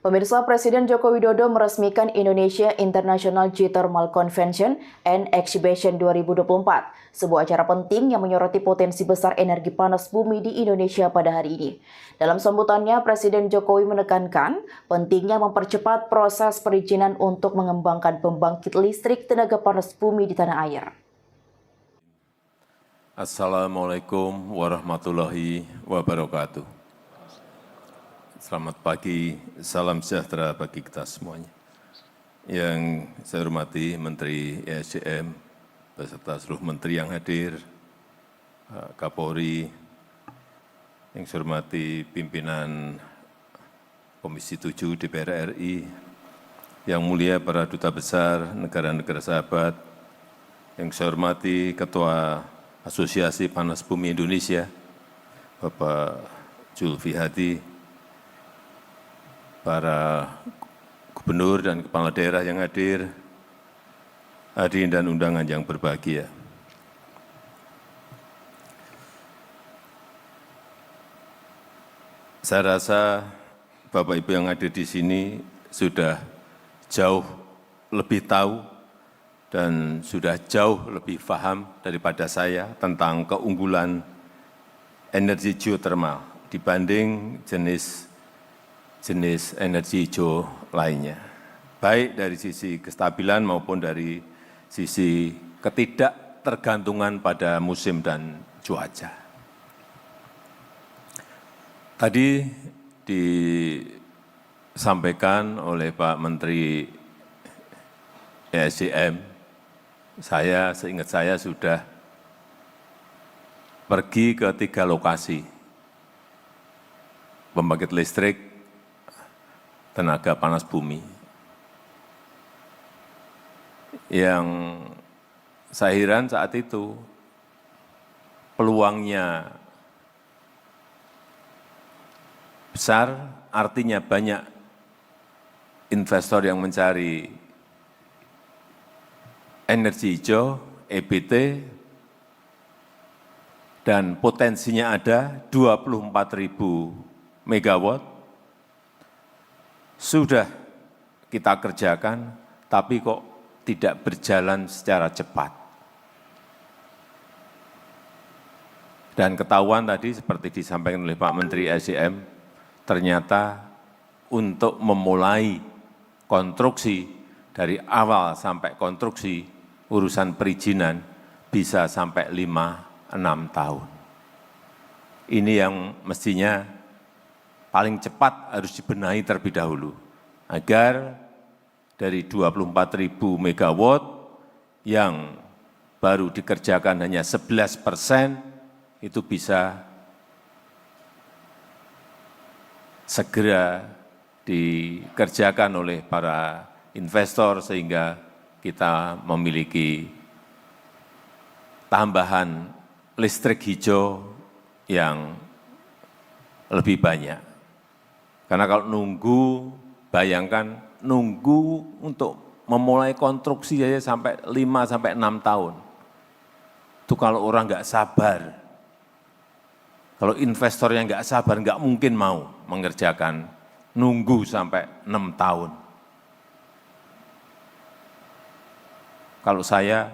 Pemirsa, Presiden Joko Widodo meresmikan Indonesia International Geothermal Convention and Exhibition 2024, sebuah acara penting yang menyoroti potensi besar energi panas bumi di Indonesia pada hari ini. Dalam sambutannya, Presiden Jokowi menekankan pentingnya mempercepat proses perizinan untuk mengembangkan pembangkit listrik tenaga panas bumi di tanah air. Assalamualaikum warahmatullahi wabarakatuh. Selamat pagi, salam sejahtera bagi kita semuanya. Yang saya hormati Menteri ESDM, beserta seluruh menteri yang hadir, Pak Kapolri, yang saya hormati pimpinan Komisi 7 DPR RI, yang mulia para duta besar negara-negara sahabat, yang saya hormati Ketua Asosiasi Panas Bumi Indonesia, Bapak Julfi Hadi, para gubernur dan kepala daerah yang hadir, hadirin dan undangan yang berbahagia. Saya rasa Bapak Ibu yang hadir di sini sudah jauh lebih tahu dan sudah jauh lebih paham daripada saya tentang keunggulan energi geothermal dibanding jenis energi hijau lainnya, baik dari sisi kestabilan maupun dari sisi ketidaktergantungan pada musim dan cuaca. Tadi disampaikan oleh Pak Menteri ESDM, seingat saya sudah pergi ke 3 lokasi pembangkit listrik tenaga panas bumi. Yang saya heran saat itu, peluangnya besar, artinya banyak investor yang mencari energi hijau, EBT, dan potensinya ada 24.000 megawatt. Sudah kita kerjakan, tapi kok tidak berjalan secara cepat. Dan ketahuan tadi seperti disampaikan oleh Pak Menteri SDM, ternyata untuk memulai konstruksi dari awal sampai konstruksi, urusan perizinan bisa sampai 5-6 tahun. Ini yang mestinya paling cepat harus dibenahi terlebih dahulu, agar dari 24.000 megawatt yang baru dikerjakan hanya 11%, itu bisa segera dikerjakan oleh para investor sehingga kita memiliki tambahan listrik hijau yang lebih banyak. Karena kalau nunggu, bayangkan nunggu untuk memulai konstruksi saja sampai 5-6 tahun. Itu kalau orang nggak sabar. Kalau investor yang nggak sabar, nggak mungkin mau mengerjakan, nunggu sampai 6 tahun. Kalau saya,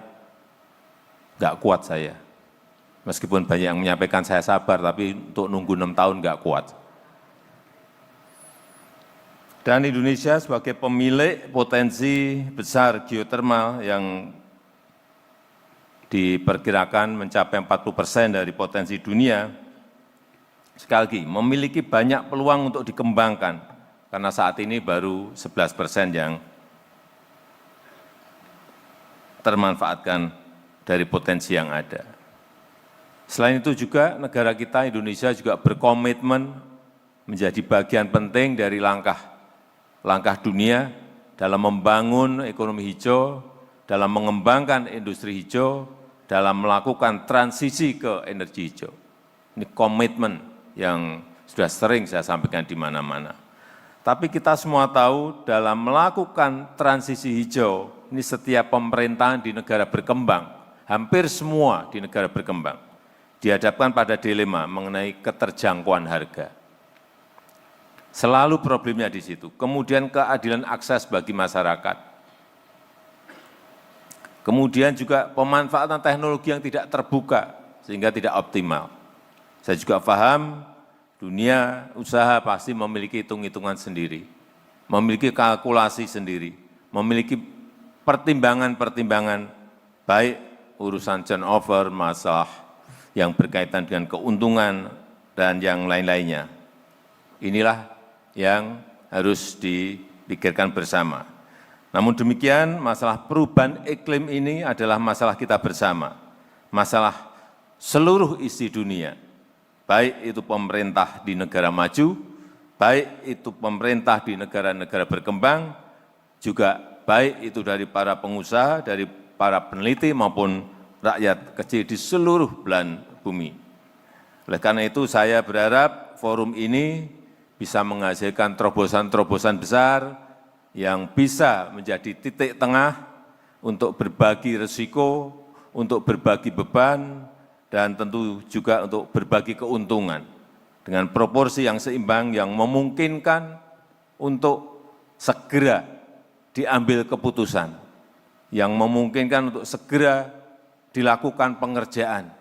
nggak kuat saya. Meskipun banyak yang menyampaikan saya sabar, tapi untuk nunggu 6 tahun nggak kuat. Dan Indonesia sebagai pemilik potensi besar geothermal yang diperkirakan mencapai 40% dari potensi dunia, sekali lagi memiliki banyak peluang untuk dikembangkan, karena saat ini baru 11% yang termanfaatkan dari potensi yang ada. Selain itu juga negara kita Indonesia juga berkomitmen menjadi bagian penting dari langkah dunia dalam membangun ekonomi hijau, dalam mengembangkan industri hijau, dalam melakukan transisi ke energi hijau. Ini komitmen yang sudah sering saya sampaikan di mana-mana. Tapi kita semua tahu dalam melakukan transisi hijau, ini setiap pemerintahan di negara berkembang, hampir semua di negara berkembang, dihadapkan pada dilema mengenai keterjangkauan harga. Selalu problemnya di situ. Kemudian keadilan akses bagi masyarakat. Kemudian juga pemanfaatan teknologi yang tidak terbuka sehingga tidak optimal. Saya juga paham dunia usaha pasti memiliki hitung-hitungan sendiri, memiliki kalkulasi sendiri, memiliki pertimbangan-pertimbangan baik urusan turnover, masalah yang berkaitan dengan keuntungan dan yang lain-lainnya. Inilah yang harus dipikirkan bersama. Namun demikian, masalah perubahan iklim ini adalah masalah kita bersama, masalah seluruh isi dunia, baik itu pemerintah di negara maju, baik itu pemerintah di negara-negara berkembang, juga baik itu dari para pengusaha, dari para peneliti maupun rakyat kecil di seluruh belahan bumi. Oleh karena itu saya berharap forum ini bisa menghasilkan terobosan-terobosan besar yang bisa menjadi titik tengah untuk berbagi risiko, untuk berbagi beban, dan tentu juga untuk berbagi keuntungan dengan proporsi yang seimbang yang memungkinkan untuk segera diambil keputusan, yang memungkinkan untuk segera dilakukan pengerjaan.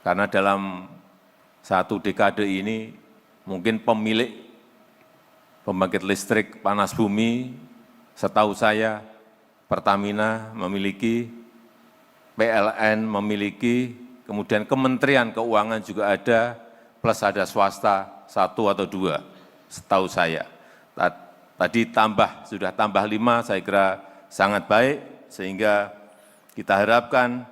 Karena dalam satu dekade ini mungkin pemilik pembangkit listrik panas bumi, setahu saya Pertamina memiliki, PLN memiliki, kemudian Kementerian Keuangan juga ada, plus ada swasta 1 atau 2, setahu saya. Tadi sudah tambah 5, saya kira sangat baik, sehingga kita harapkan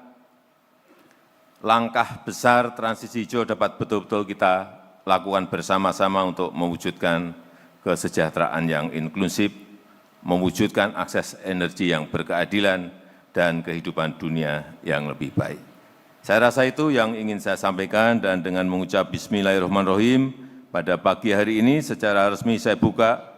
langkah besar transisi hijau dapat betul-betul kita lakukan bersama-sama untuk mewujudkan kesejahteraan yang inklusif, mewujudkan akses energi yang berkeadilan, dan kehidupan dunia yang lebih baik. Saya rasa itu yang ingin saya sampaikan, dan dengan mengucap Bismillahirrahmanirrahim, pada pagi hari ini secara resmi saya buka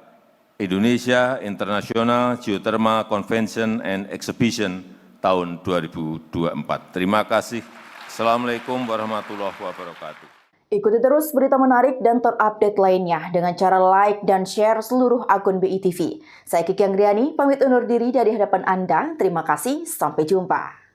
Indonesia International Geothermal Convention and Exhibition tahun 2024. Terima kasih. Assalamualaikum warahmatullahi wabarakatuh. Ikuti terus berita menarik dan terupdate lainnya dengan cara like dan share seluruh akun BITV. Saya Kiki Anggriani, pamit undur diri dari hadapan Anda. Terima kasih, sampai jumpa.